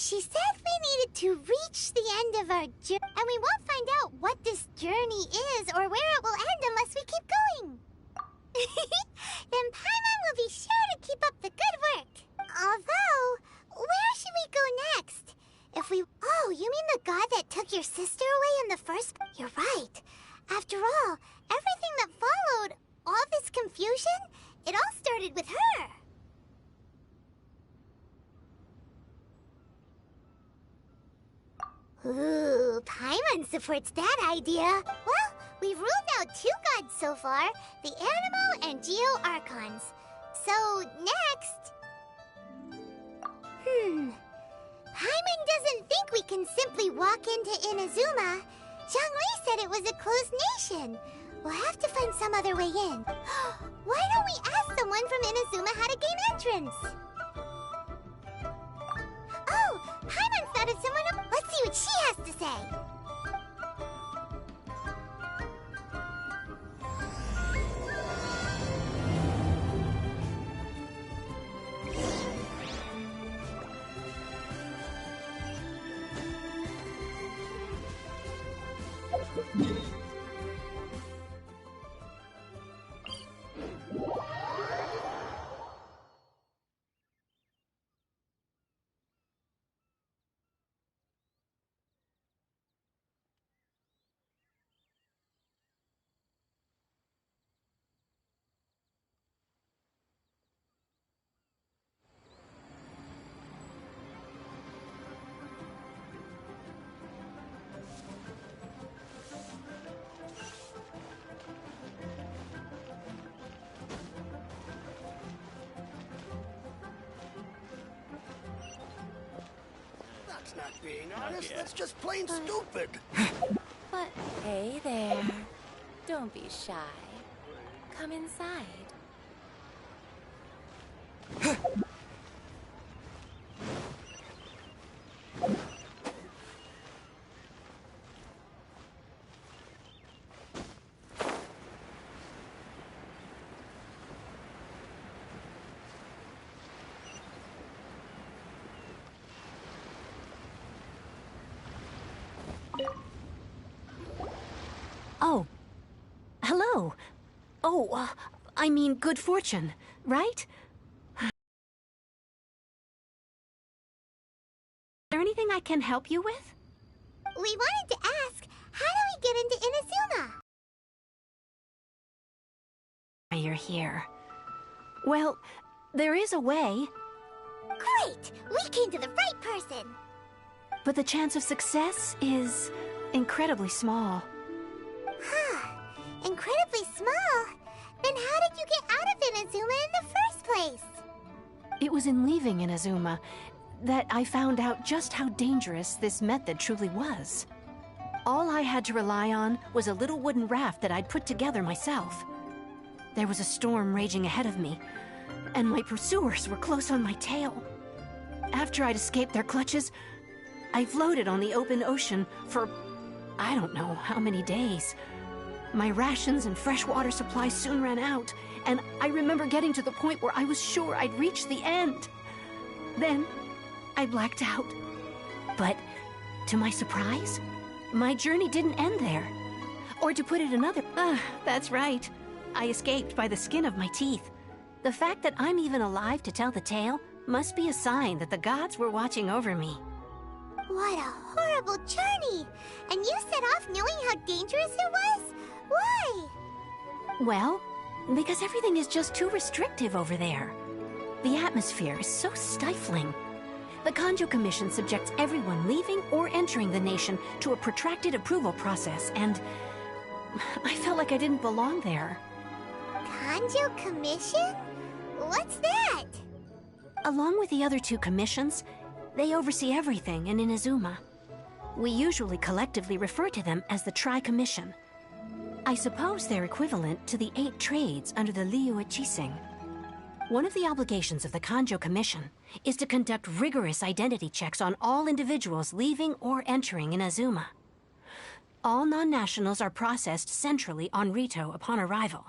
She said we needed to reach the end of our journey, and we won't find out what this journey is or where it will end unless we keep going. Then Paimon will be sure to keep up the good work. Although, where should we go next? If we... Oh, you mean the god that took your sister away in the first... You're right. After all, everything that followed, all this confusion, it all started with her. Ooh, Paimon supports that idea. Well, we've ruled out 2 gods so far, the Animo and Geo Archons. So, next... Paimon doesn't think we can simply walk into Inazuma. Zhongli said it was a closed nation. We'll have to find some other way in. Why don't we ask someone from Inazuma how to gain entrance? Oh, Paimon thought of someone else. Let's see what she has to say. That's not being honest, that's just plain stupid. But hey there. Don't be shy. Come inside. Oh. Hello. Oh, I mean good fortune, right? Is there anything I can help you with? We wanted to ask, how do we get into Inazuma? You're here. Well, there is a way. Great! We came to the right person! But the chance of success is incredibly small. Huh. Incredibly small? Then how did you get out of Inazuma in the first place? It was in leaving Inazuma that I found out just how dangerous this method truly was. All I had to rely on was a little wooden raft that I'd put together myself. There was a storm raging ahead of me, and my pursuers were close on my tail. After I'd escaped their clutches, I floated on the open ocean for I don't know how many days. My rations and fresh water supplies soon ran out, and I remember getting to the point where I was sure I'd reached the end. Then, I blacked out. But, to my surprise, my journey didn't end there. Or to put it another... that's right. I escaped by the skin of my teeth. The fact that I'm even alive to tell the tale must be a sign that the gods were watching over me. What a horrible journey! And you set off knowing how dangerous it was? Why? Well, because everything is just too restrictive over there. The atmosphere is so stifling. The Kanjo Commission subjects everyone leaving or entering the nation to a protracted approval process, and I felt like I didn't belong there. Kanjo Commission? What's that? Along with the other 2 commissions, they oversee everything in Inazuma. We usually collectively refer to them as the Tri-Commission. I suppose they're equivalent to the 8 trades under the Liu Chising. One of the obligations of the Kanjo Commission is to conduct rigorous identity checks on all individuals leaving or entering Inazuma. All non-nationals are processed centrally on Rito upon arrival.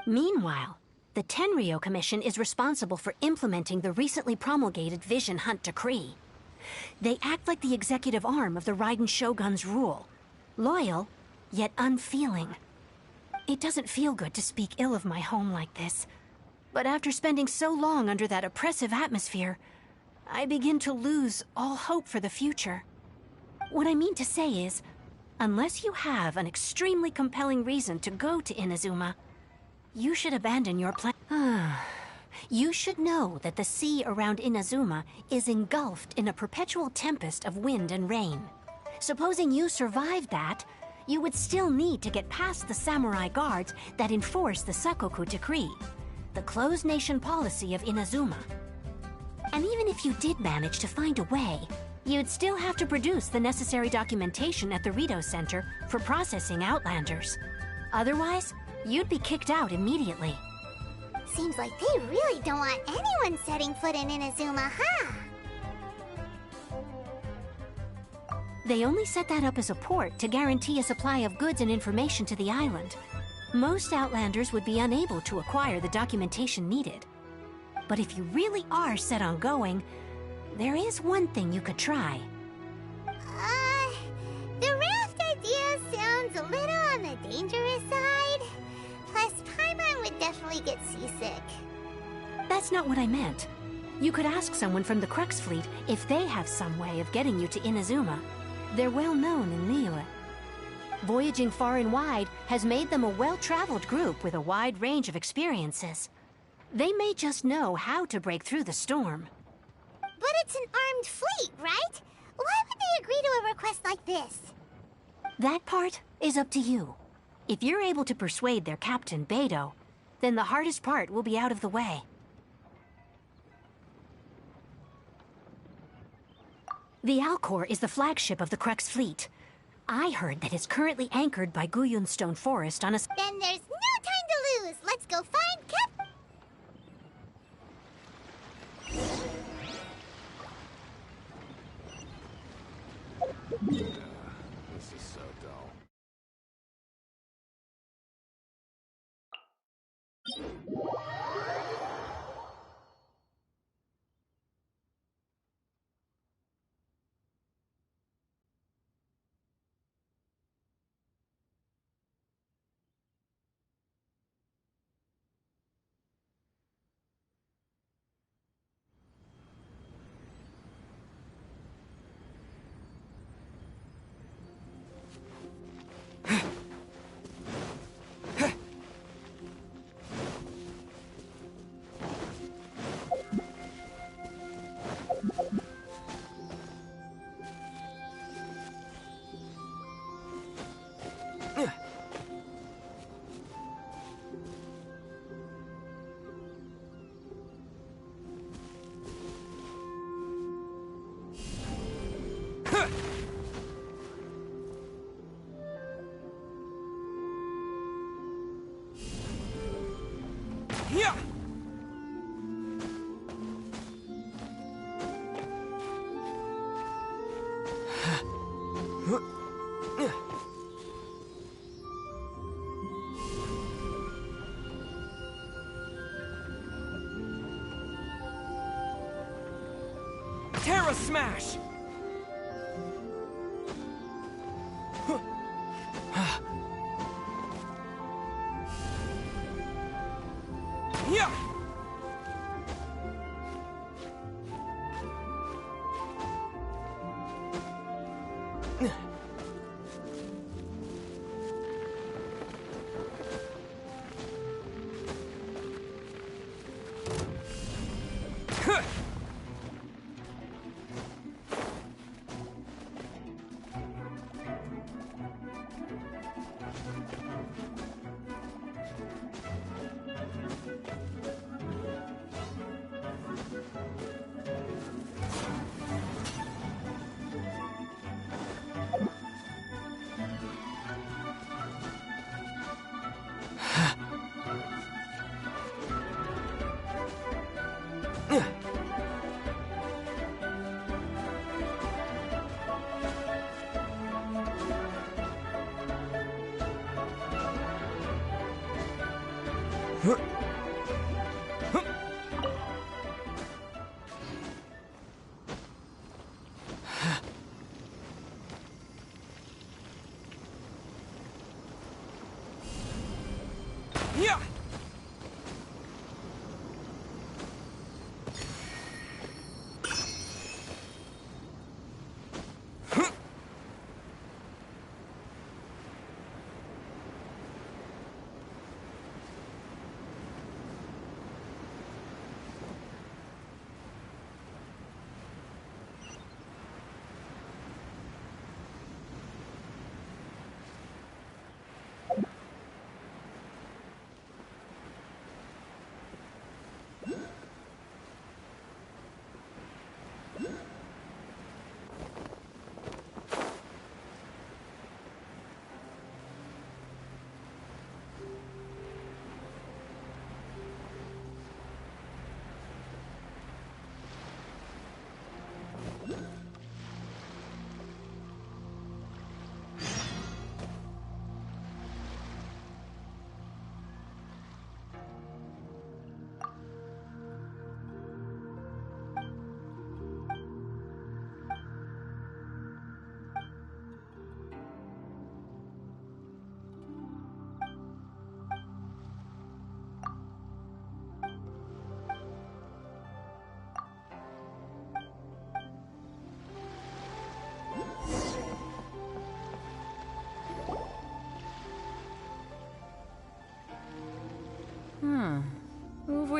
Meanwhile, the Tenryo Commission is responsible for implementing the recently promulgated Vision Hunt Decree. They act like the executive arm of the Raiden Shogun's rule. Loyal, yet unfeeling. It doesn't feel good to speak ill of my home like this. But after spending so long under that oppressive atmosphere, I begin to lose all hope for the future. What I mean to say is, unless you have an extremely compelling reason to go to Inazuma, you should abandon your plan. You should know that the sea around Inazuma is engulfed in a perpetual tempest of wind and rain. Supposing you survived that, you would still need to get past the samurai guards that enforce the Sakoku Decree, the closed nation policy of Inazuma. And even if you did manage to find a way, you'd still have to produce the necessary documentation at the Rito Center for processing Outlanders. Otherwise, you'd be kicked out immediately. Seems like they really don't want anyone setting foot in Inazuma, huh? They only set that up as a port to guarantee a supply of goods and information to the island. Most Outlanders would be unable to acquire the documentation needed. But if you really are set on going, there is one thing you could try. The raft idea sounds a little on the dangerous side. Plus, Paimon would definitely get seasick. That's not what I meant. You could ask someone from the Crux Fleet if they have some way of getting you to Inazuma. They're well known in Liyue. Voyaging far and wide has made them a well-traveled group with a wide range of experiences. They may just know how to break through the storm. But it's an armed fleet, right? Why would they agree to a request like this? That part is up to you. If you're able to persuade their captain, Beidou, then the hardest part will be out of the way. The Alcor is the flagship of the Crux Fleet. I heard that it's currently anchored by Guyun Stone Forest on a... Then there's no time to lose. Let's go find Cap... This is so dull. Yeah! Terra Smash! Yeah!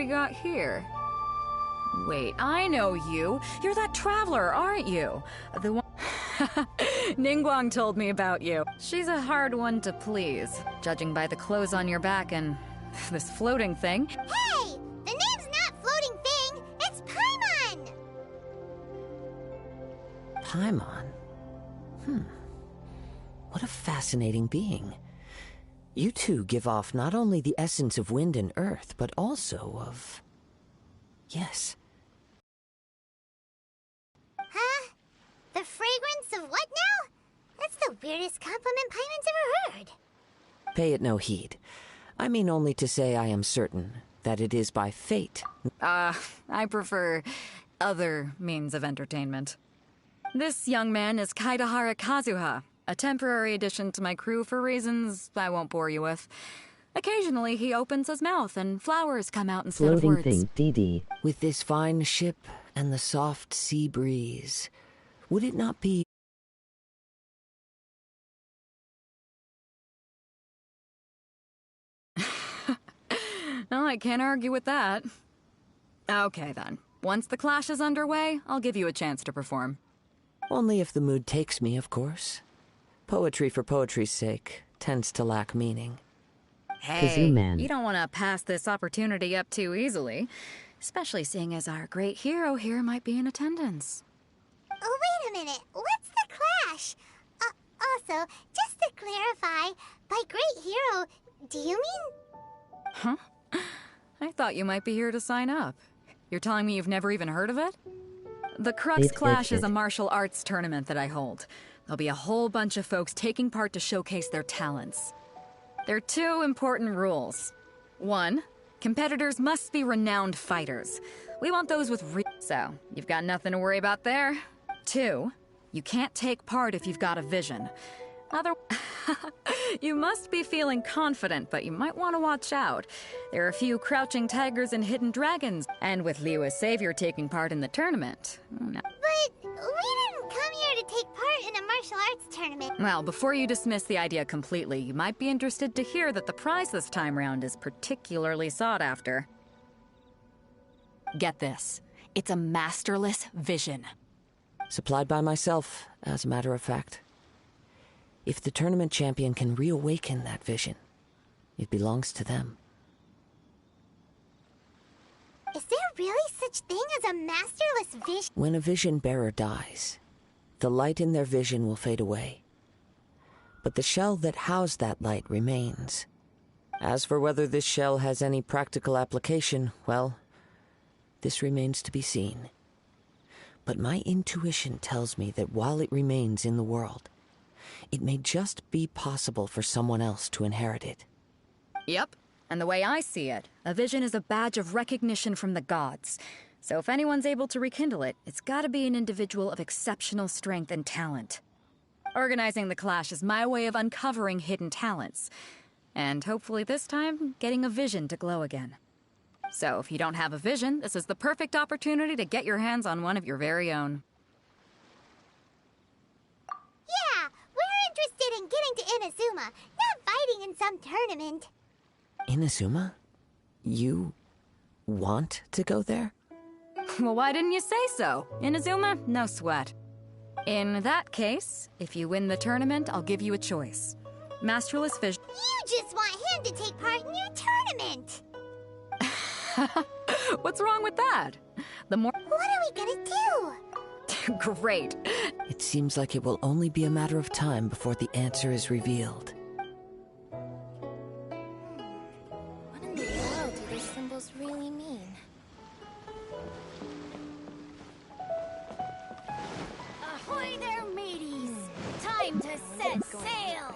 we got here? Wait, I know you. You're that traveler, aren't you? The one... Ningguang told me about you. She's a hard one to please, judging by the clothes on your back and this floating thing. Hey! The name's not Floating Thing! It's Paimon! Paimon? What a fascinating being. You two give off not only the essence of wind and earth, but also of... Yes. Huh? The fragrance of what now? That's the weirdest compliment Paimon's ever heard. Pay it no heed. I mean only to say I am certain that it is by fate. I prefer other means of entertainment. This young man is Kaidahara Kazuha, a temporary addition to my crew for reasons I won't bore you with. Occasionally he opens his mouth and flowers come out instead of words. Floating thing, DD. With this fine ship and the soft sea breeze, would it not be... Well, I can't argue with that. Okay then. Once the clash is underway, I'll give you a chance to perform. Only if the mood takes me, of course. Poetry for poetry's sake tends to lack meaning. Hey, you don't want to pass this opportunity up too easily. Especially seeing as our great hero here might be in attendance. Oh, wait a minute. What's the clash? Also, just to clarify, by great hero, do you mean... Huh? I thought you might be here to sign up. You're telling me you've never even heard of it? The Crux Clash is a martial arts tournament that I hold. There'll be a whole bunch of folks taking part to showcase their talents. There are two important rules. 1, competitors must be renowned fighters. We want those with so, you've got nothing to worry about there. 2, you can't take part if you've got a vision. You must be feeling confident, but you might want to watch out. There are a few crouching tigers and hidden dragons, and with Liu as savior taking part in the tournament. No. But we didn't come here to take part in a martial arts tournament. Well, before you dismiss the idea completely, you might be interested to hear that the prize this time round is particularly sought after. Get this. It's a masterless vision. Supplied by myself, as a matter of fact. If the tournament champion can reawaken that vision, it belongs to them. Is there really such thing as a masterless vision? When a vision bearer dies, the light in their vision will fade away. But the shell that housed that light remains. As for whether this shell has any practical application, well, this remains to be seen. But my intuition tells me that while it remains in the world, it may just be possible for someone else to inherit it. Yep. And the way I see it, a vision is a badge of recognition from the gods. So if anyone's able to rekindle it, it's gotta be an individual of exceptional strength and talent. Organizing the clash is my way of uncovering hidden talents. And hopefully this time, getting a vision to glow again. So if you don't have a vision, this is the perfect opportunity to get your hands on one of your very own. Yeah, we're interested in getting to Inazuma, not fighting in some tournament. Inazuma? You want to go there? Well, why didn't you say so? Inazuma, no sweat. In that case, if you win the tournament, I'll give you a choice. Masterless vision... You just want him to take part in your tournament! What's wrong with that? The more... What are we gonna do? Great. It seems like it will only be a matter of time before the answer is revealed. What in the world do these symbols really mean? Ahoy there, mateys! Time to set sail!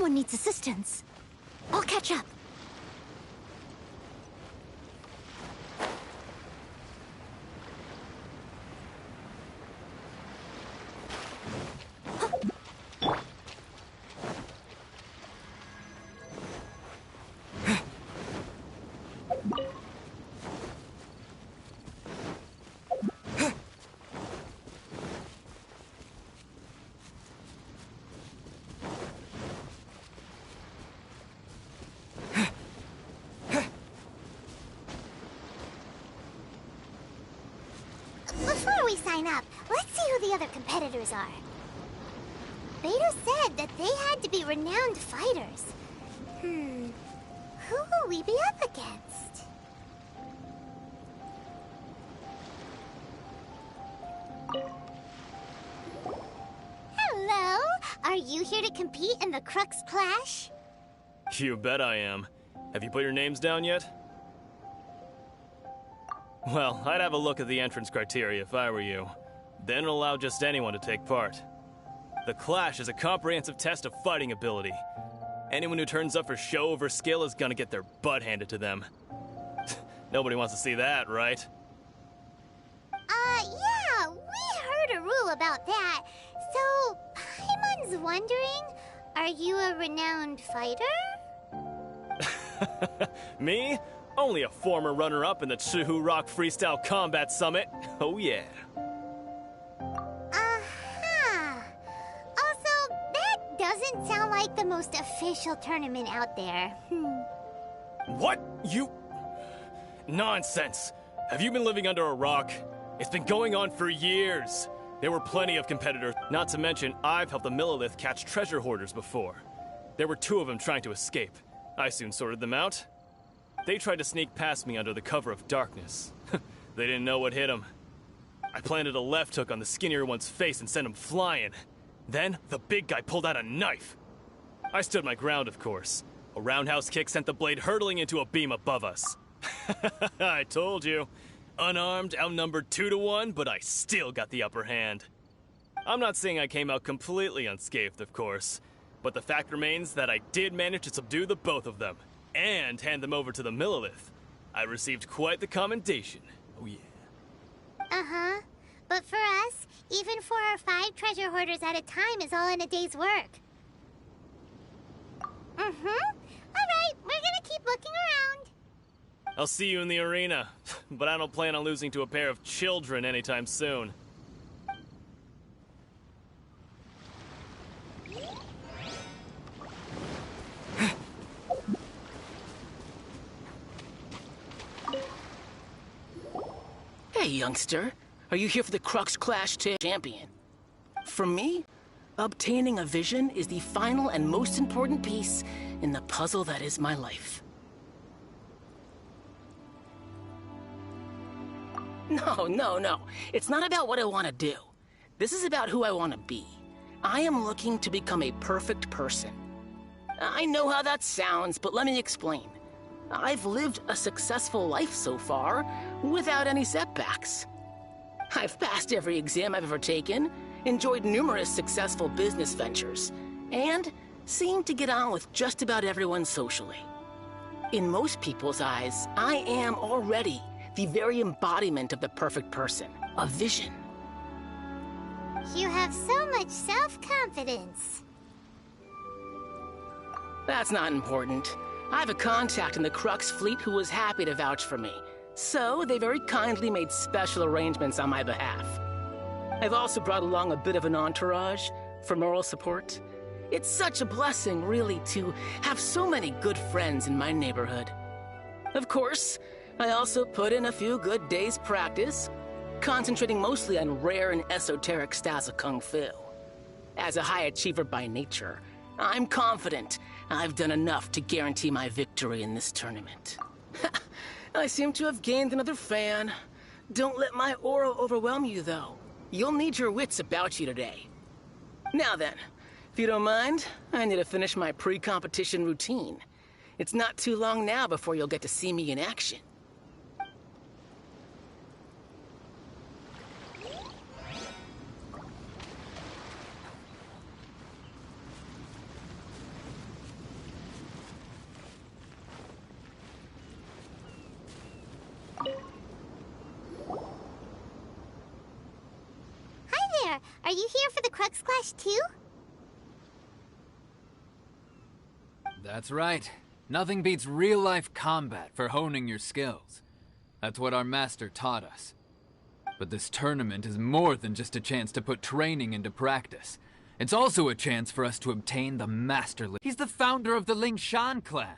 Someone needs assistance. I'll catch up. Before we sign up, let's see who the other competitors are. Beto said that they had to be renowned fighters. Who will we be up against? Hello? Are you here to compete in the Crux Clash? You bet I am. Have you put your names down yet? Well, I'd have a look at the entrance criteria if I were you. Then it'll allow just anyone to take part. The Clash is a comprehensive test of fighting ability. Anyone who turns up for show over skill is gonna get their butt handed to them. Nobody wants to see that, right? Yeah, we heard a rule about that. So, Paimon's wondering, are you a renowned fighter? Me? Only a former runner-up in the Chihu Rock Freestyle Combat Summit. Oh yeah. Also, that doesn't sound like the most official tournament out there. What? You... Nonsense. Have you been living under a rock? It's been going on for years. There were plenty of competitors. Not to mention, I've helped the Millilith catch treasure hoarders before. There were 2 of them trying to escape. I soon sorted them out. They tried to sneak past me under the cover of darkness. They didn't know what hit them. I planted a left hook on the skinnier one's face and sent him flying. Then, the big guy pulled out a knife. I stood my ground, of course. A roundhouse kick sent the blade hurtling into a beam above us. I told you. Unarmed, outnumbered 2 to 1, but I still got the upper hand. I'm not saying I came out completely unscathed, of course. But the fact remains that I did manage to subdue the both of them. And hand them over to the Millilith. I received quite the commendation. Oh yeah. Uh-huh. But for us, even 4 or 5 treasure hoarders at a time is all in a day's work. Alright, we're gonna keep looking around. I'll see you in the arena. But I don't plan on losing to a pair of children anytime soon. Hey, youngster. Are you here for the Crux Clash Champion? For me, obtaining a vision is the final and most important piece in the puzzle that is my life. No. It's not about what I want to do. This is about who I want to be. I am looking to become a perfect person. I know how that sounds, but let me explain. I've lived a successful life so far, without any setbacks. I've passed every exam I've ever taken, enjoyed numerous successful business ventures, and seemed to get on with just about everyone socially. In most people's eyes, I am already the very embodiment of the perfect person, a vision. You have so much self-confidence. That's not important. I have a contact in the Crux fleet who was happy to vouch for me, so they very kindly made special arrangements on my behalf. I've also brought along a bit of an entourage for moral support. It's such a blessing, really, to have so many good friends in my neighborhood. Of course, I also put in a few good days' practice, concentrating mostly on rare and esoteric styles of Kung Fu. As a high achiever by nature, I'm confident I've done enough to guarantee my victory in this tournament. I seem to have gained another fan. Don't let my aura overwhelm you, though. You'll need your wits about you today. Now then, if you don't mind, I need to finish my pre-competition routine. It's not too long now before you'll get to see me in action. Are you here for the Crux Clash too? That's right. Nothing beats real-life combat for honing your skills. That's what our master taught us. But this tournament is more than just a chance to put training into practice. It's also a chance for us to obtain the Master League. He's the founder of the Lingshan clan,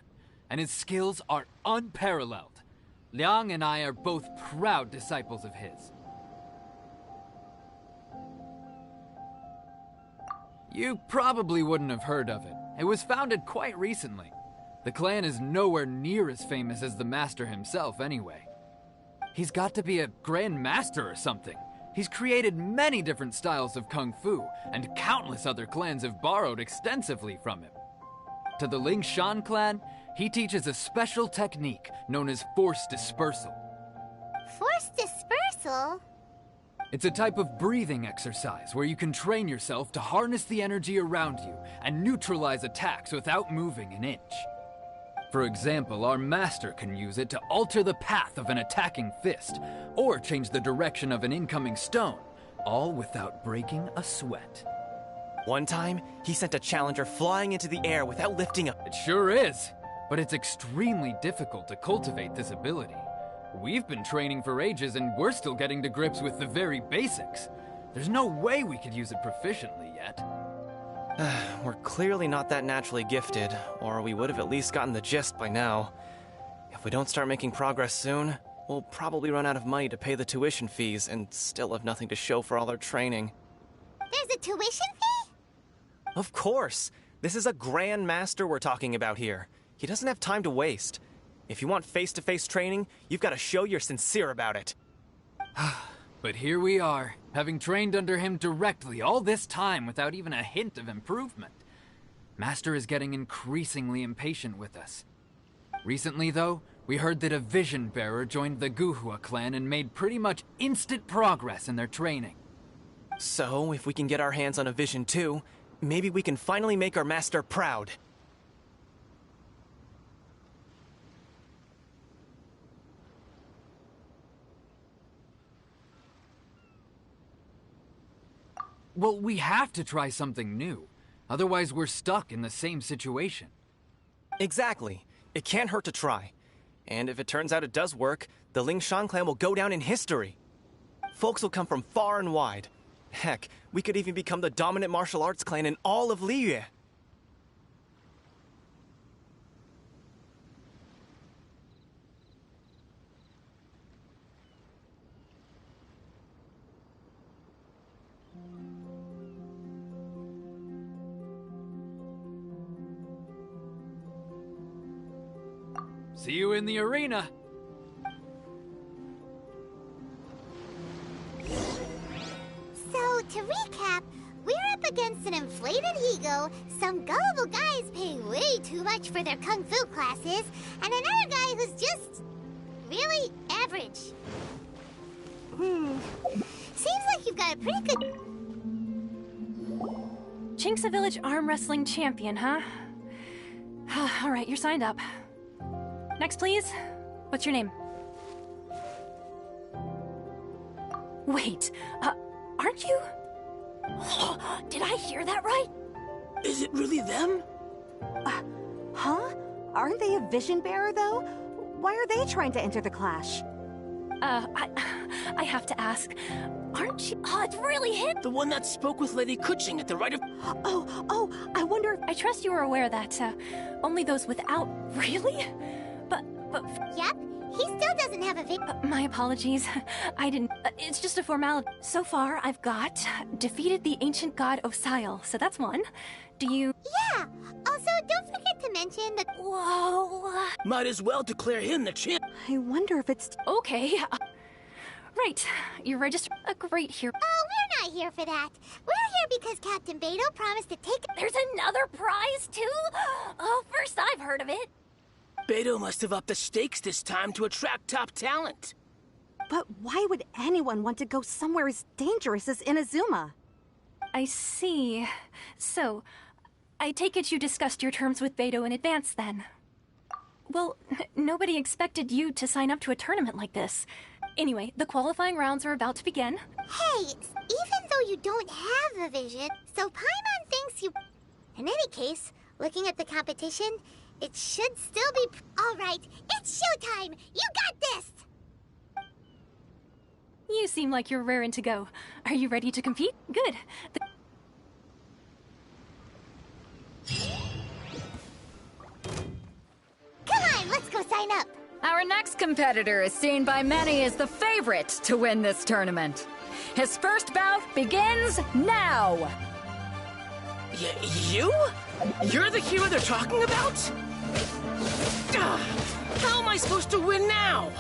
and his skills are unparalleled. Liang and I are both proud disciples of his. You probably wouldn't have heard of it. It was founded quite recently. The clan is nowhere near as famous as the Master himself, anyway. He's got to be a Grand Master or something. He's created many different styles of Kung Fu, and countless other clans have borrowed extensively from him. To the Lingshan clan, he teaches a special technique known as Force Dispersal. Force Dispersal? It's a type of breathing exercise where you can train yourself to harness the energy around you and neutralize attacks without moving an inch. For example, our master can use it to alter the path of an attacking fist, or change the direction of an incoming stone, all without breaking a sweat. One time, he sent a challenger flying into the air without lifting up. It sure is, but it's extremely difficult to cultivate this ability. We've been training for ages and we're still getting to grips with the very basics. There's no way we could use it proficiently yet. We're clearly not that naturally gifted, or we would have at least gotten the gist by now. If we don't start making progress soon, we'll probably run out of money to pay the tuition fees and still have nothing to show for all our training. There's a tuition fee? Of course! This is a Grand Master we're talking about here. He doesn't have time to waste. If you want face-to-face training, you've got to show you're sincere about it. But here we are, having trained under him directly all this time without even a hint of improvement. Master is getting increasingly impatient with us. Recently, though, we heard that a Vision Bearer joined the Guhua clan and made pretty much instant progress in their training. So, if we can get our hands on a Vision too, maybe we can finally make our master proud. Well, we have to try something new. Otherwise, we're stuck in the same situation. Exactly. It can't hurt to try. And if it turns out it does work, the Lingshan clan will go down in history. Folks will come from far and wide. Heck, we could even become the dominant martial arts clan in all of Liyue. See you in the arena! So, to recap, we're up against an inflated ego, some gullible guys paying way too much for their kung fu classes, and another guy who's just really average. Seems like you've got a pretty good... Chink's a village arm wrestling champion, huh? All right, you're signed up. Next, please. What's your name? Wait, aren't you? Did I hear that right? Is it really them? Huh? Aren't they a vision bearer, though? Why are they trying to enter the clash? I have to ask. Aren't you? Oh, it's really him! The one that spoke with Lady Kuching at the right of... Oh, I wonder if... I trust you are aware that, only those without... Really? But... Yep, he still doesn't have a my apologies. I didn't... it's just a formality. So far, I've got... defeated the ancient god Osile, so that's one. Do you... Yeah! Also, don't forget to mention that... Whoa... Might as well declare him the champ. I wonder if it's... Okay. Right. You're registered a great hero. Oh, we're not here for that. We're here because Captain Beidou promised to take... There's another prize, too? Oh, first I've heard of it. Beidou must have upped the stakes this time to attract top talent. But why would anyone want to go somewhere as dangerous as Inazuma? I see. So, I take it you discussed your terms with Beidou in advance, then? Well, nobody expected you to sign up to a tournament like this. Anyway, the qualifying rounds are about to begin. Hey, even though you don't have a vision, so Paimon thinks you... In any case, looking at the competition, it should still be... All right, it's showtime! You got this! You seem like you're raring to go. Are you ready to compete? Good. Come on, let's go sign up! Our next competitor is seen by many as the favorite to win this tournament. His first bout begins now! You? You're the hero they're talking about? How am I supposed to win now?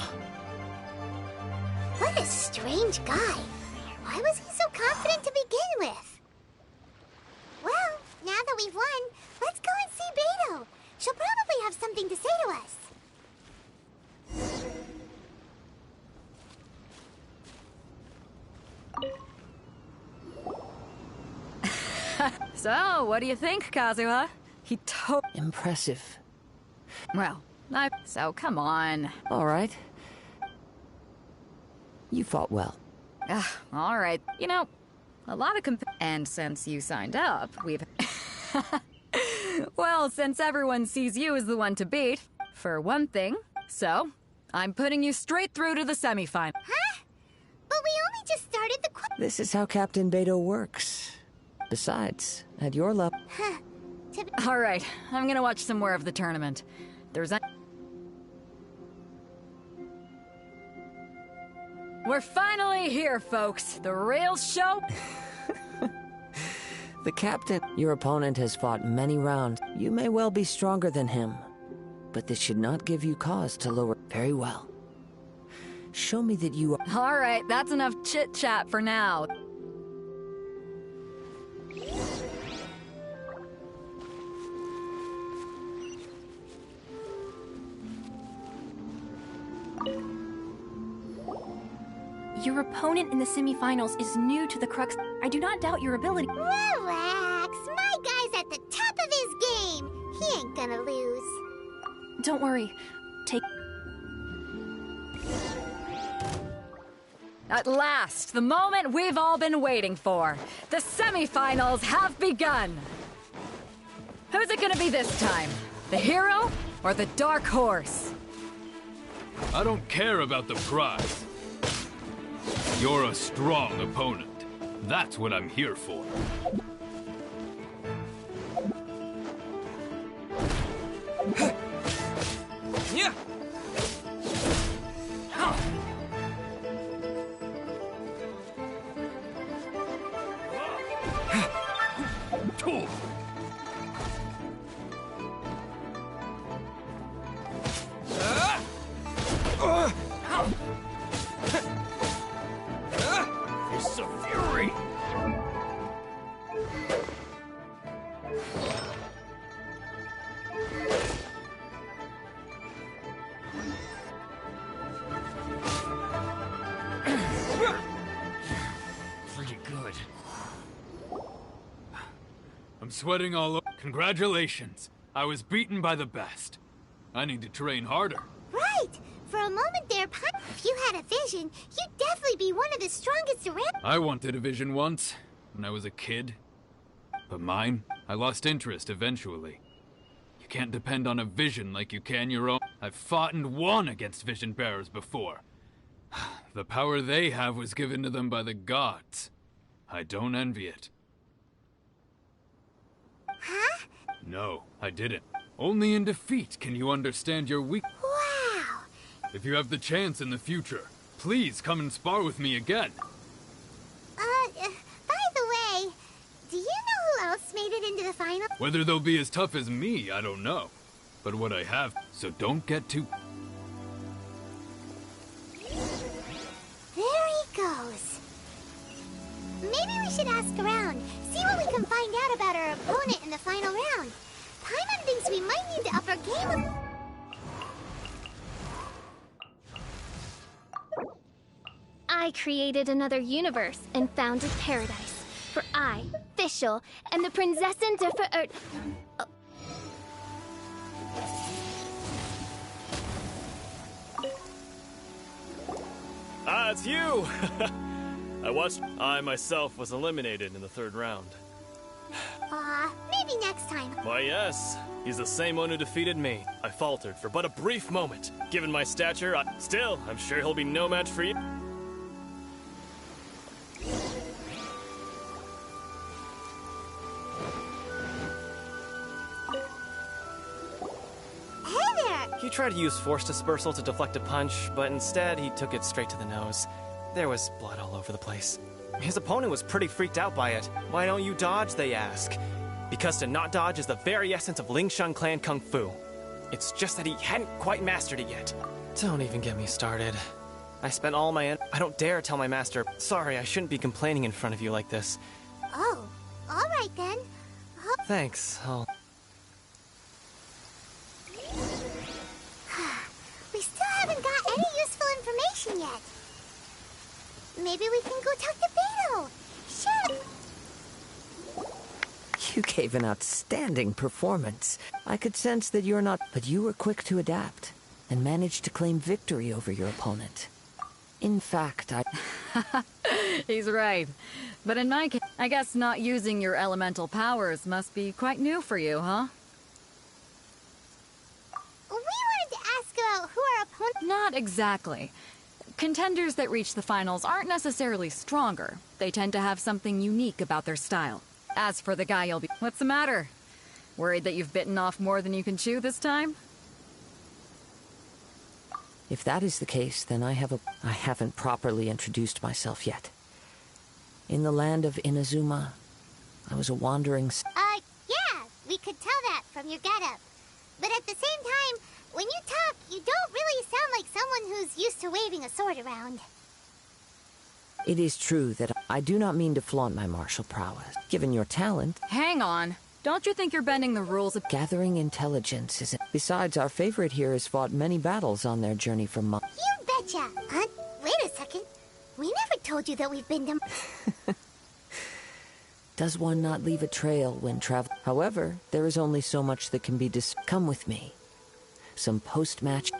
What a strange guy. Why was he so confident to begin with? Well, now that we've won, let's go and see Beto. She'll probably have something to say to us. So, what do you think, Kazoo? He Impressive. Well, so come on. All right. You fought well. All right. You know, a lot of and since you signed up, we've... Well, since everyone sees you as the one to beat, for one thing, so I'm putting you straight through to the semifinal. Huh? But we only just started the... This is how Captain Beto works. Besides, at your level... Huh. All right, I'm gonna watch some more of the tournament. There's a... We're finally here, folks. The real show... The captain... Your opponent has fought many rounds. You may well be stronger than him. But this should not give you cause to lower... Very well. Show me that you are... All right, that's enough chit-chat for now. Your opponent in the semifinals is new to the Crux. I do not doubt your ability. Relax. My guy's at the top of his game. He ain't gonna lose. Don't worry. Take... At last, the moment we've all been waiting for. The semifinals have begun. Who's it gonna be this time? The hero or the dark horse? I don't care about the prize. You're a strong opponent. That's what I'm here for. Yeah. It's a fury. Pretty good. I'm sweating all over. Congratulations. I was beaten by the best. I need to train harder. Right. For a moment there, if you had a vision, you'd definitely be one of the strongest around. I wanted a vision once, when I was a kid. But mine, I lost interest eventually. You can't depend on a vision like you can your own. I've fought and won against vision bearers before. The power they have was given to them by the gods. I don't envy it. Huh? No, I didn't. Only in defeat can you understand your weak. Wow. If you have the chance in the future, please come and spar with me again. By the way, do you know who else made it into the final? Whether they'll be as tough as me, I don't know. But what I have, so don't get too... There he goes. Maybe we should ask around, see what we can find out about our opponent in the final round. Paimon thinks we might need to up our game. I created another universe and founded paradise. For I, Fischl, am the Prinzessin der Verirrt... Ah, it's you! I myself was eliminated in the third round. Maybe next time. Why, yes. He's the same one who defeated me. I faltered for but a brief moment. Given my stature, still, I'm sure he'll be no match for you. Hey there! He tried to use force dispersal to deflect a punch, but instead he took it straight to the nose. There was blood all over the place. His opponent was pretty freaked out by it. Why don't you dodge, they ask. Because to not dodge is the very essence of Lingsheng clan kung fu. It's just that he hadn't quite mastered it yet. Don't even get me started. I spent all my I don't dare tell my master, sorry, I shouldn't be complaining in front of you like this. Oh, alright then. Thanks, We still haven't got any useful information yet. Maybe we can go talk to Beto. Sure. You gave an outstanding performance. I could sense that you're not... But you were quick to adapt and managed to claim victory over your opponent. In fact, He's right. But in my case, I guess not using your elemental powers must be quite new for you, huh? We wanted to ask about who our opponent... Not exactly. Contenders that reach the finals aren't necessarily stronger. They tend to have something unique about their style. As for the guy you'll be... What's the matter? Worried that you've bitten off more than you can chew this time? if that is the case, then I haven't properly introduced myself yet. In the land of Inazuma, I was a wandering... Yeah, we could tell that from your getup. But at the same time, when you talk, you don't really sound like someone who's used to waving a sword around. It is true that I do not mean to flaunt my martial prowess. Given your talent... Hang on. Don't you think you're bending the rules of... Gathering intelligence isn't... Besides, our favorite here has fought many battles on their journey from... You betcha! Huh? Wait a second. We never told you that we've been to... Does one not leave a trail when traveling? However, there is only so much that can be Come with me. Some post-match...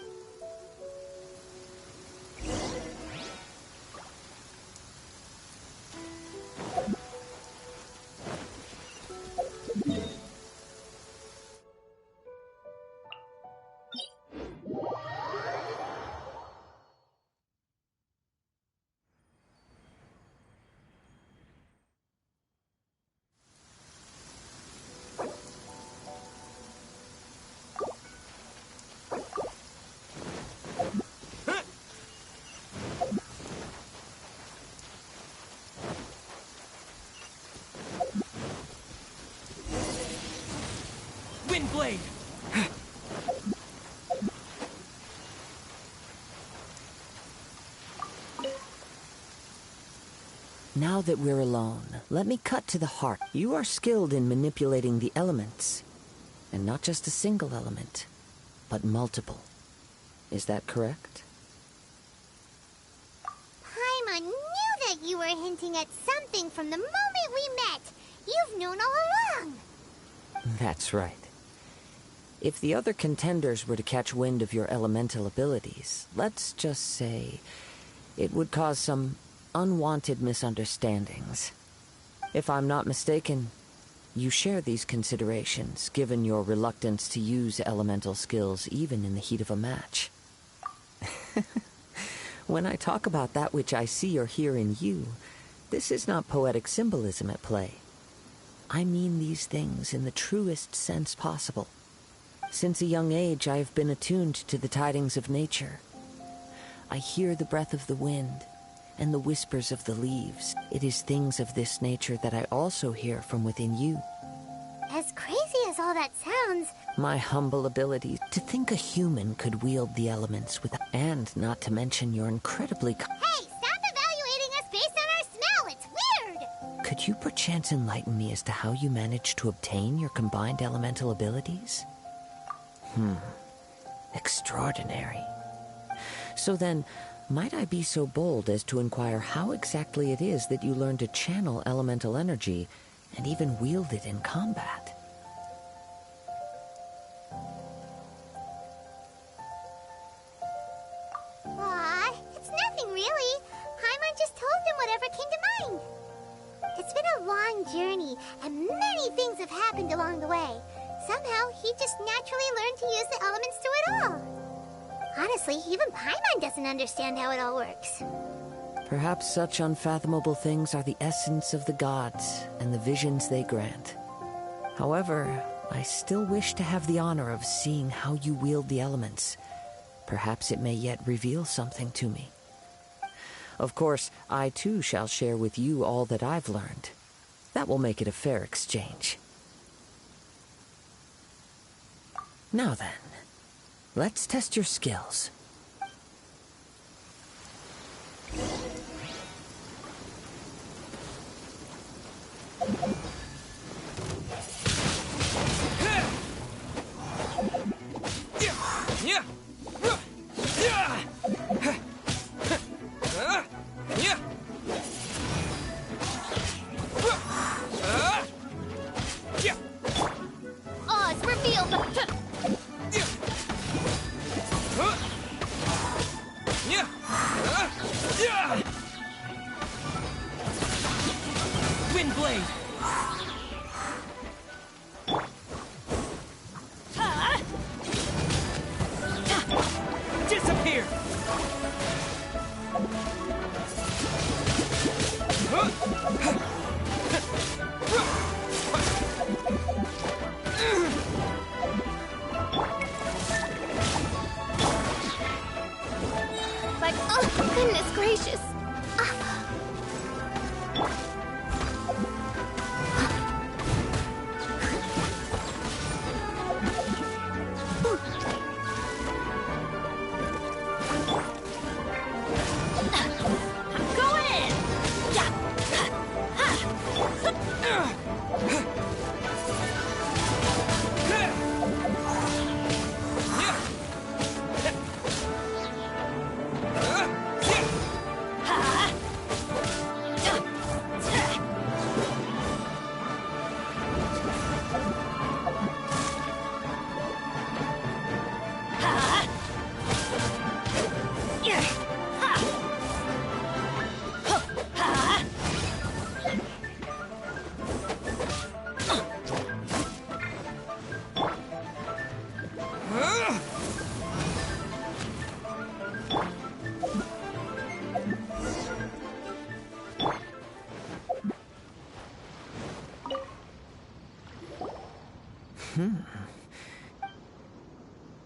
Blade. Now that we're alone, let me cut to the heart. You are skilled in manipulating the elements. And not just a single element, but multiple. Is that correct? Paimon knew that you were hinting at something from the moment we met. You've known all along. That's right. If the other contenders were to catch wind of your elemental abilities, let's just say it would cause some unwanted misunderstandings. If I'm not mistaken, you share these considerations, given your reluctance to use elemental skills even in the heat of a match. When I talk about that which I see or hear in you, this is not poetic symbolism at play. I mean these things in the truest sense possible. Since a young age, I have been attuned to the tidings of nature. I hear the breath of the wind and the whispers of the leaves. It is things of this nature that I also hear from within you. As crazy as all that sounds... My humble ability to think a human could wield the elements with... And not to mention your incredibly... Hey, stop evaluating us based on our smell! It's weird! Could you perchance enlighten me as to how you managed to obtain your combined elemental abilities? Extraordinary. So then, might I be so bold as to inquire how exactly it is that you learned to channel elemental energy and even wield it in combat? Aw, it's nothing really. have happened along the way. Somehow, he just naturally learned to use the elements through it all. Honestly, even Paimon doesn't understand how it all works. Perhaps such unfathomable things are the essence of the gods and the visions they grant. However, I still wish to have the honor of seeing how you wield the elements. Perhaps it may yet reveal something to me. Of course, I too shall share with you all that I've learned. That will make it a fair exchange. Now then, let's test your skills. Oz, reveal the... Windblade! Disappear! But, oh, goodness gracious. Go in!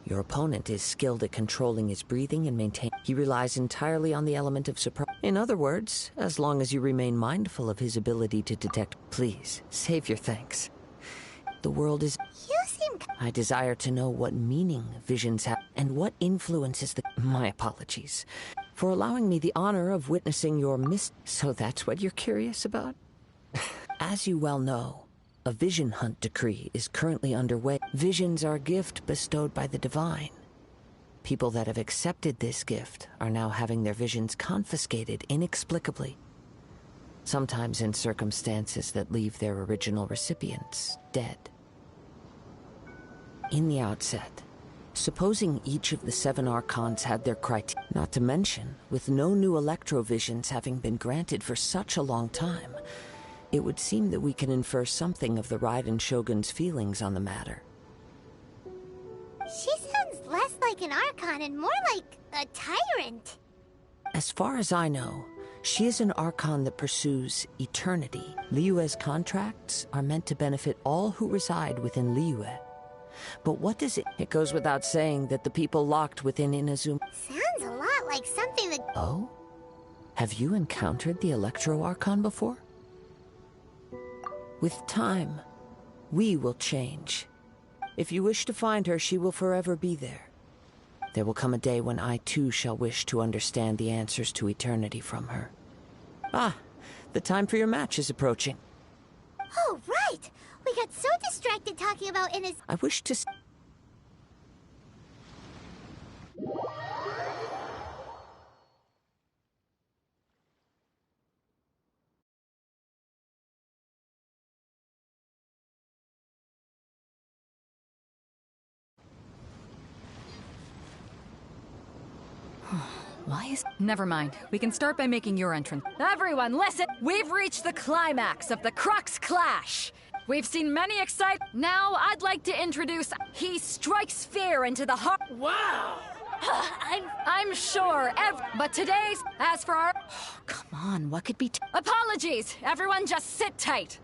Your opponent is skilled at controlling his breathing and maintaining. He relies entirely on the element of surprise. In other words, as long as you remain mindful of his ability to detect, please, save your thanks. The world is... You seem... I desire to know what meaning visions have and what influences the... My apologies for allowing me the honor of witnessing your So that's what you're curious about? As you well know, a vision hunt decree is currently underway. Visions are a gift bestowed by the divine. People that have accepted this gift are now having their visions confiscated inexplicably. Sometimes in circumstances that leave their original recipients dead. In the outset, supposing each of the 7 Archons had their criteria, not to mention, with no new electrovisions having been granted for such a long time, it would seem that we can infer something of the Raiden Shogun's feelings on the matter. She sounds less like an Archon and more like a tyrant. As far as I know, she is an Archon that pursues eternity. Liyue's contracts are meant to benefit all who reside within Liyue. But what does it... It goes without saying that the people locked within Inazuma... Sounds a lot like something that... Oh? Have you encountered the Electro Archon before? With time, we will change. If you wish to find her, she will forever be there. There will come a day when I too shall wish to understand the answers to eternity from her. Ah, the time for your match is approaching. Oh, right! We got so distracted talking about I wish to... Why is... Never mind. We can start by making your entrance. Everyone, listen! We've reached the climax of the Crux Clash! We've seen many Now, I'd like to introduce... He strikes fear into the heart... Wow! I'm sure But today's... As for our... Come on, what could be... Apologies! Everyone just sit tight!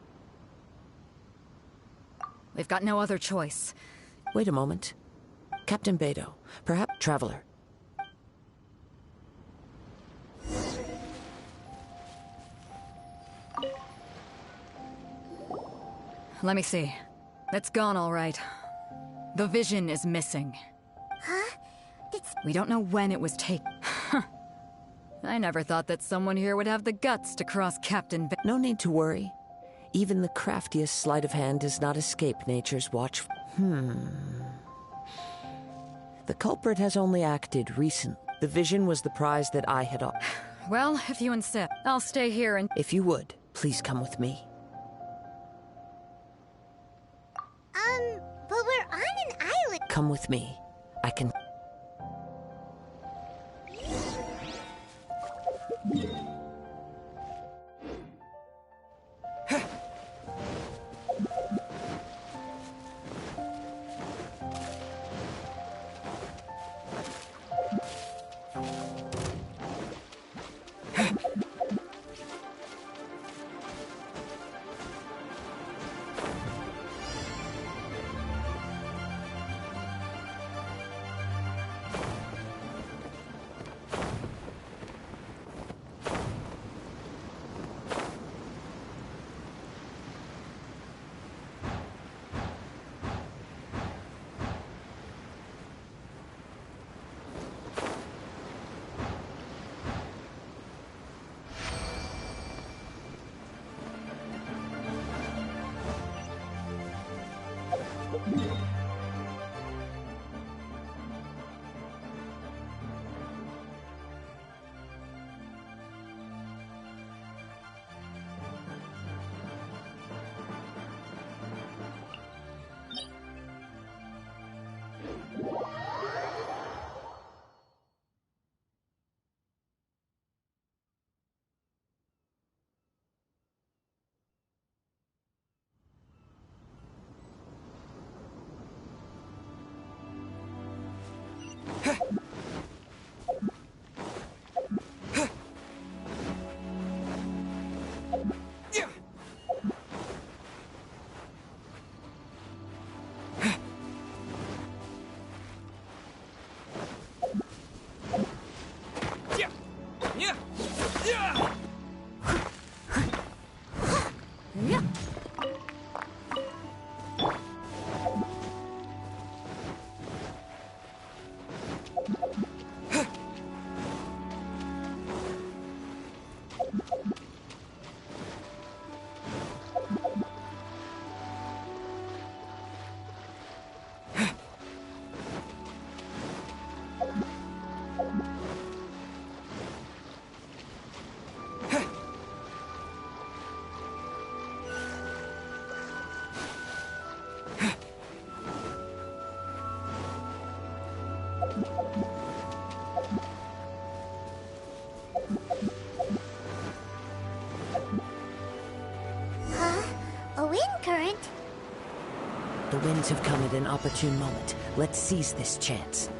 We've got no other choice. Wait a moment. Captain Beidou, perhaps Traveler. Let me see. It's gone all right. The vision is missing. Huh? We don't know when it was taken. I never thought that someone here would have the guts to cross Captain No need to worry. Even the craftiest sleight of hand does not escape nature's watch. The culprit has only acted recently. The vision was the prize that I had... Well, if you insist, I'll stay here and... If you would, please come with me. But we're on an island. Come with me. I can... A wind current? The winds have come at an opportune moment. Let's seize this chance.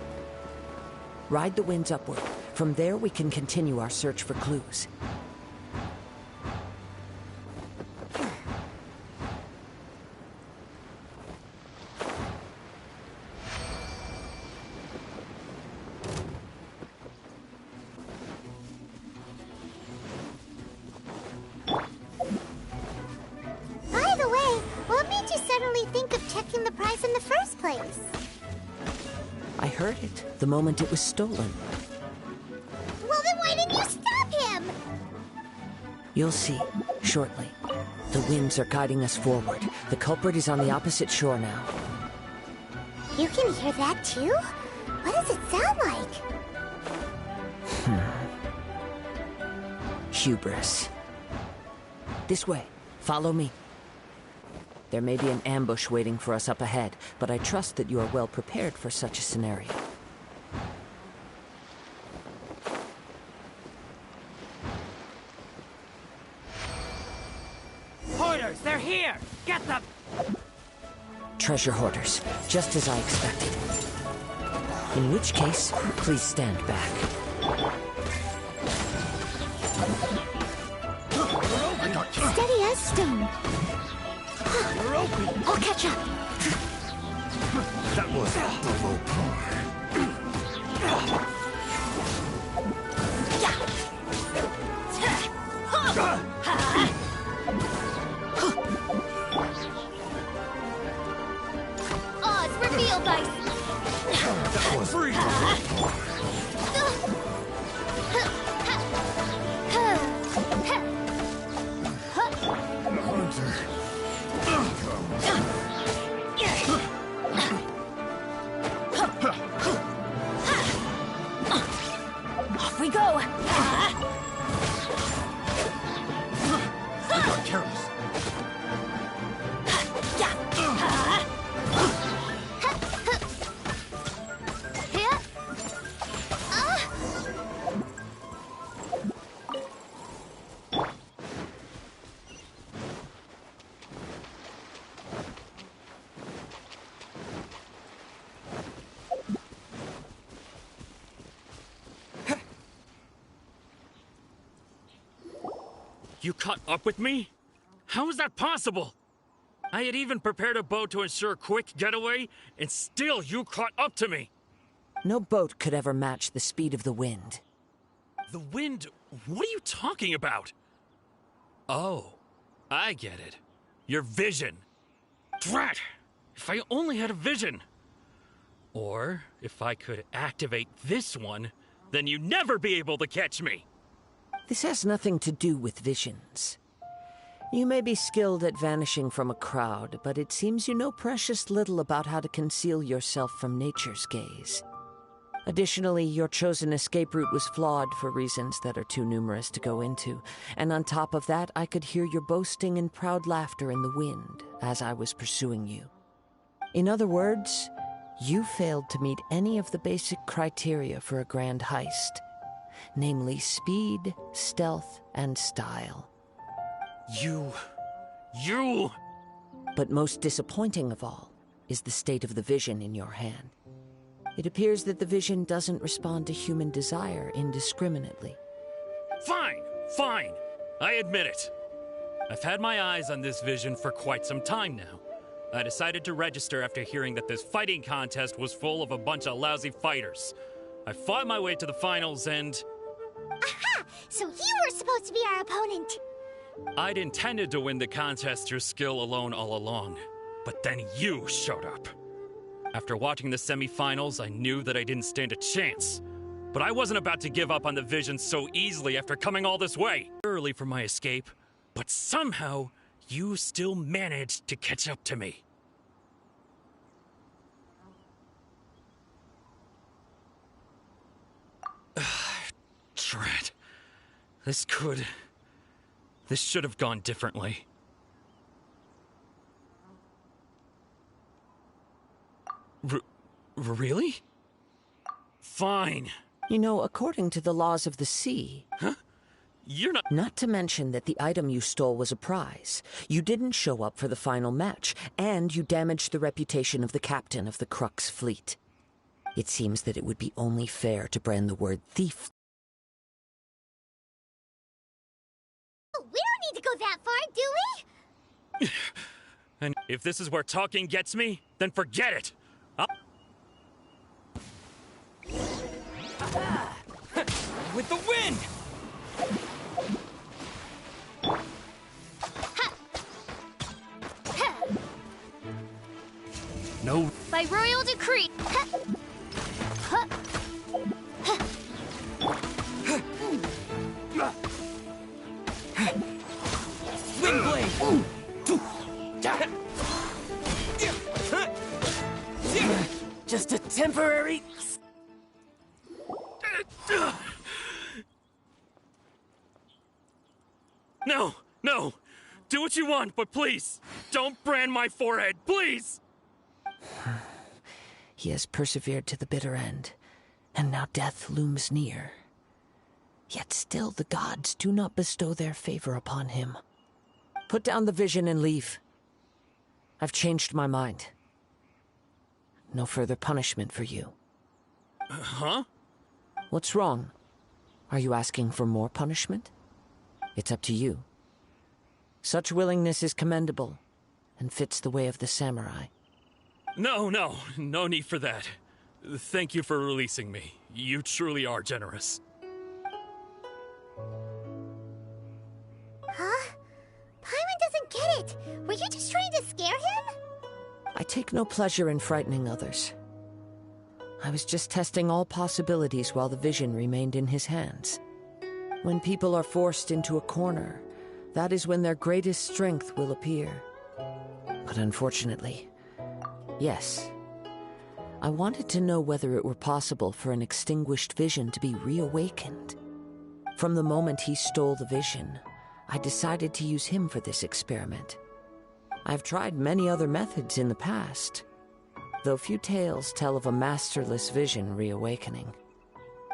Ride the winds upward. From there, we can continue our search for clues. By the way, what made you suddenly think of checking the prize in the first place? I heard it the moment it was stolen. Well, then why didn't you stop him? You'll see, shortly. The winds are guiding us forward. The culprit is on the opposite shore now. You can hear that too? What does it sound like? Hubris. This way. Follow me. There may be an ambush waiting for us up ahead, but I trust that you are well prepared for such a scenario. Hoarders, they're here! Get them! Treasure hoarders, just as I expected. In which case, please stand back. Steady as stone. I'll catch up. That was the low part. Oz, reveal dice! That was free. Off we go! I got careless. You caught up with me? How is that possible? I had even prepared a boat to ensure a quick getaway, and still you caught up to me. No boat could ever match the speed of the wind. The wind? What are you talking about? Oh, I get it. Your vision. Drat! If I only had a vision. Or, if I could activate this one, then you'd never be able to catch me. This has nothing to do with visions. You may be skilled at vanishing from a crowd, but it seems you know precious little about how to conceal yourself from nature's gaze. Additionally, your chosen escape route was flawed for reasons that are too numerous to go into, and on top of that, I could hear your boasting and proud laughter in the wind as I was pursuing you. In other words, you failed to meet any of the basic criteria for a grand heist. Namely speed, stealth, and style. You... But most disappointing of all is the state of the vision in your hand. It appears that the vision doesn't respond to human desire indiscriminately. Fine, fine. I admit it. I've had my eyes on this vision for quite some time now. I decided to register after hearing that this fighting contest was full of a bunch of lousy fighters. I fought my way to the finals and... Aha! So you were supposed to be our opponent! I'd intended to win the contest through skill alone all along. But then you showed up. After watching the semi-finals, I knew that I didn't stand a chance. But I wasn't about to give up on the vision so easily after coming all this way. Early for my escape, but somehow you still managed to catch up to me. Drat. This should have gone differently. Really? Fine. You know, according to the laws of the sea... Huh? You're not... Not to mention that the item you stole was a prize. You didn't show up for the final match, and you damaged the reputation of the captain of the Crux fleet. It seems that it would be only fair to brand the word thief. We don't need to go that far, do we? And if this is where talking gets me, then forget it! With the wind! No. By royal decree. Windblade! Just a temporary... No, no! Do what you want, but please, don't brand my forehead, please! He has persevered to the bitter end, and now death looms near. Yet still the gods do not bestow their favor upon him. Put down the vision and leave. I've changed my mind. no further punishment for you. Huh? What's wrong? Are you asking for more punishment? It's up to you. Such willingness is commendable, and fits the way of the samurai. No need for that. Thank you for releasing me. You truly are generous. Huh? Paimon doesn't get it! Were you just trying to scare him? I take no pleasure in frightening others. I was just testing all possibilities while the vision remained in his hands. When people are forced into a corner, that is when their greatest strength will appear. But unfortunately, yes. I wanted to know whether it were possible for an extinguished vision to be reawakened. From the moment he stole the vision, I decided to use him for this experiment. I've tried many other methods in the past, though few tales tell of a masterless vision reawakening.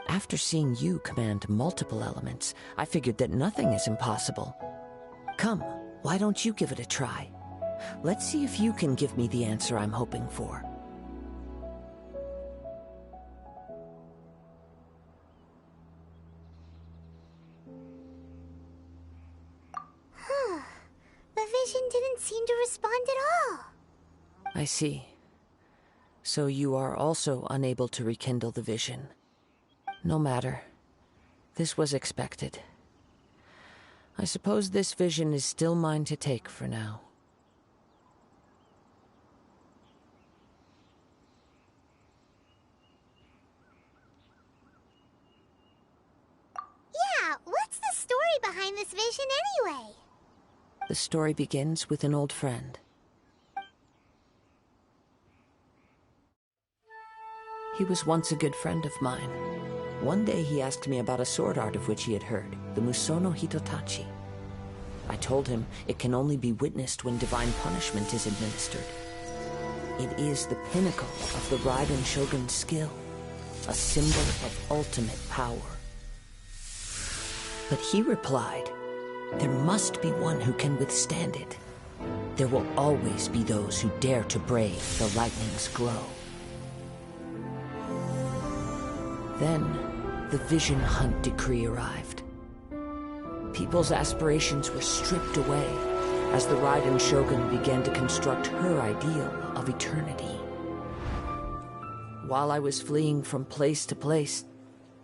After seeing you command multiple elements, I figured that nothing is impossible. Come, why don't you give it a try? Let's see if you can give me the answer I'm hoping for. The vision didn't seem to respond at all. I see. So you are also unable to rekindle the vision. No matter. This was expected. I suppose this vision is still mine to take for now. Yeah, what's the story behind this vision anyway? The story begins with an old friend. He was once a good friend of mine. One day he asked me about a sword art of which he had heard, the Musono Hitotachi. I told him it can only be witnessed when divine punishment is administered. It is the pinnacle of the Raiden Shogun's skill, a symbol of ultimate power. But he replied, there must be one who can withstand it. There will always be those who dare to brave the lightning's glow. Then, the Vision Hunt decree arrived. People's aspirations were stripped away as the Raiden Shogun began to construct her ideal of eternity. While I was fleeing from place to place,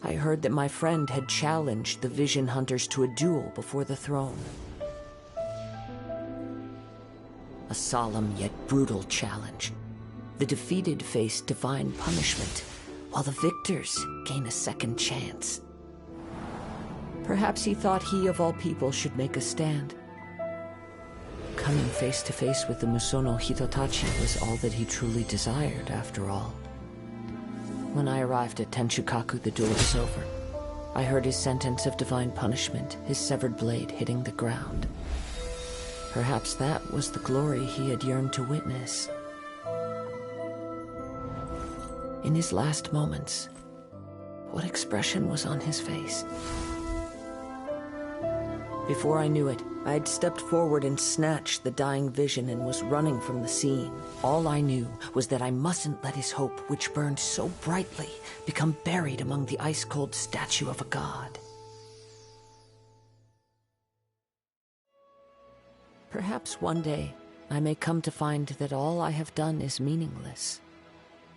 I heard that my friend had challenged the Vision Hunters to a duel before the throne. A solemn yet brutal challenge. The defeated face divine punishment, while the victors gain a second chance. Perhaps he thought he of all people should make a stand. Coming face to face with the Musono Hitotachi was all that he truly desired, after all. When I arrived at Tenshukaku, the duel was over. I heard his sentence of divine punishment, his severed blade hitting the ground. Perhaps that was the glory he had yearned to witness. In his last moments, what expression was on his face? Before I knew it, I had stepped forward and snatched the dying vision and was running from the scene. All I knew was that I mustn't let his hope, which burned so brightly, become buried among the ice-cold statue of a god. Perhaps one day, I may come to find that all I have done is meaningless.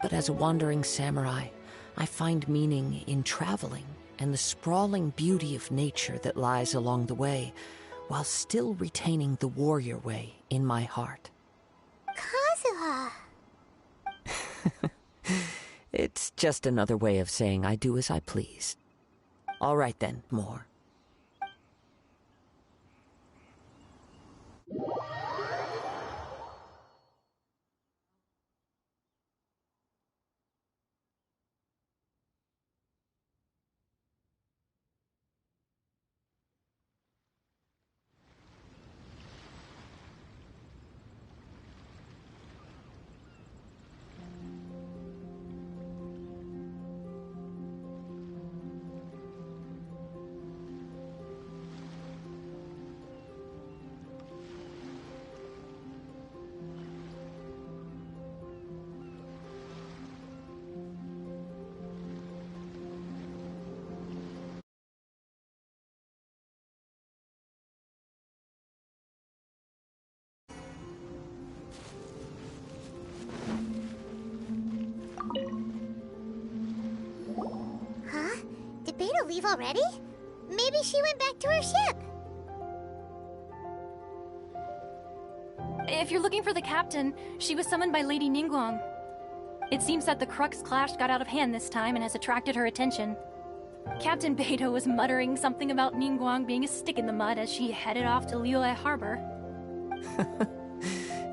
But as a wandering samurai, I find meaning in traveling and the sprawling beauty of nature that lies along the way, while still retaining the warrior way in my heart. Kazuha! It's just another way of saying I do as I please. All right then, more. leave already? Maybe she went back to her ship. If you're looking for the captain, she was summoned by Lady Ningguang. It seems that the Crux Clash got out of hand this time and has attracted her attention. Captain Beidou was muttering something about Ningguang being a stick in the mud as she headed off to Liyue Harbor.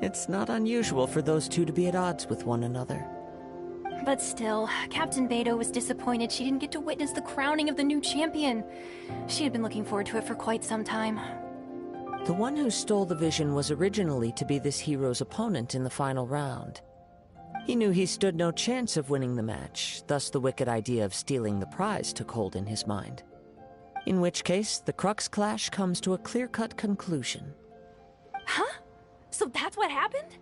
It's not unusual for those two to be at odds with one another. But still, Captain Beidou was disappointed she didn't get to witness the crowning of the new champion. She had been looking forward to it for quite some time. The one who stole the vision was originally to be this hero's opponent in the final round. He knew he stood no chance of winning the match, thus the wicked idea of stealing the prize took hold in his mind. In which case, the Crux Clash comes to a clear-cut conclusion. Huh? So that's what happened?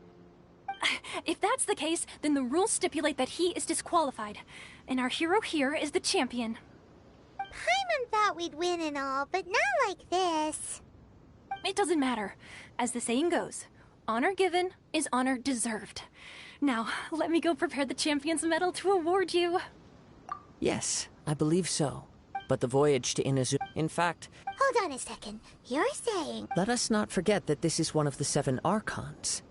If that's the case, then the rules stipulate that he is disqualified, and our hero here is the champion. Paimon thought we'd win and all, but not like this. It doesn't matter. As the saying goes, honor given is honor deserved. Now, let me go prepare the champion's medal to award you. Yes, I believe so. But the voyage to Inazuma... In fact... Hold on a second. You're saying... Let us not forget that this is one of the 7 Archons.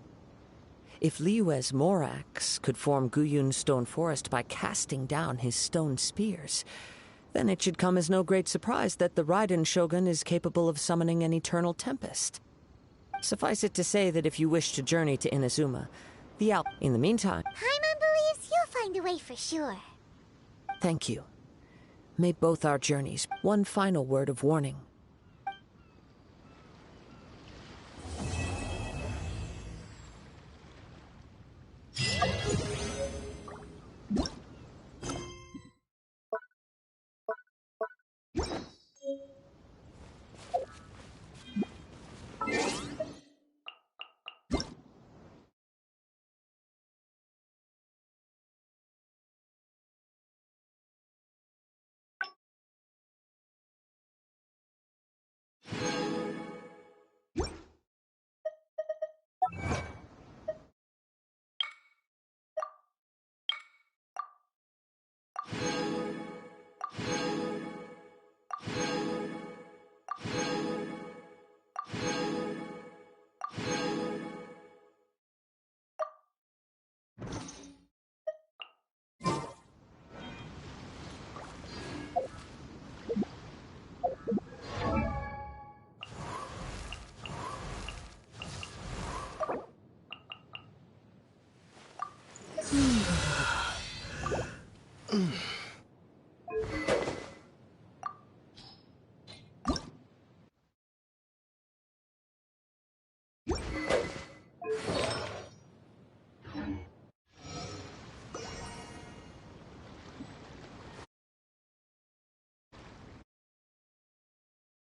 If Liyue's Morax could form Guyun's stone forest by casting down his stone spears, then it should come as no great surprise that the Raiden Shogun is capable of summoning an eternal tempest. Suffice it to say that if you wish to journey to Inazuma, in the meantime... Paimon believes you'll find a way for sure. Thank you. May both our journeys... One final word of warning.